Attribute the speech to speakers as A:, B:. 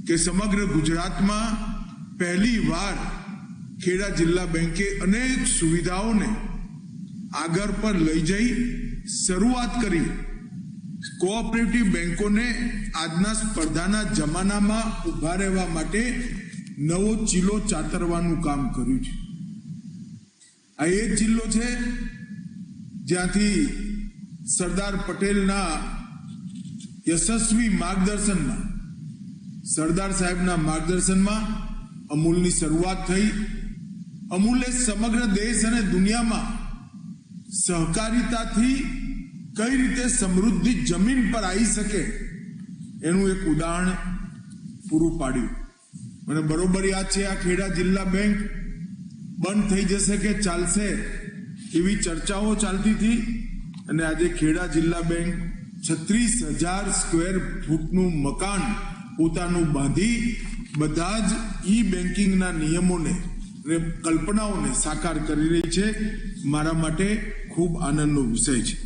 A: કે સમગ્ર ગુજરાતમાં પહેલી વાર ખેડા જિલ્લા બેંકે અનેક સુવિધાઓને આગળ પર લઈ જઈ શરૂઆત કરી કોઓપરેટિવ બેંકોને આજના સ્પર્ધાના જમાનામાં ઊભા રહેવા માટે નવો ચીલો ચાતરવાનું કામ કર્યું છે. આ એ જિલ્લો છે જ્યાંથી સરદાર પટેલના યશસ્વી માર્ગદર્શનમાં, સરદાર સાહેબના માર્ગદર્શનમાં અમૂલની શરૂઆત થઈ. અમૂલે સમગ્ર દેશ અને દુનિયામાં સહકારિતાથી કઈ રીતે સમૃદ્ધિ જમીન પર આવી શકે એનું એક ઉદાહરણ પૂરું પાડ્યું. મને બરોબર યાદ છે, આ ખેડા જિલ્લા બેંક બંધ થઈ જશે કે ચાલશે એવી ચર્ચાઓ ચાલતી હતી, અને આજે ખેડા જિલ્લા બેંક 36,000 સ્ક્વેર ફૂટનું મકાન પોતાનું બાંધી બધા જ ઈ બેન્કિંગના નિયમોને અને કલ્પનાઓને સાકાર કરી રહી છે. મારા માટે ખૂબ આનંદનો વિષય છે.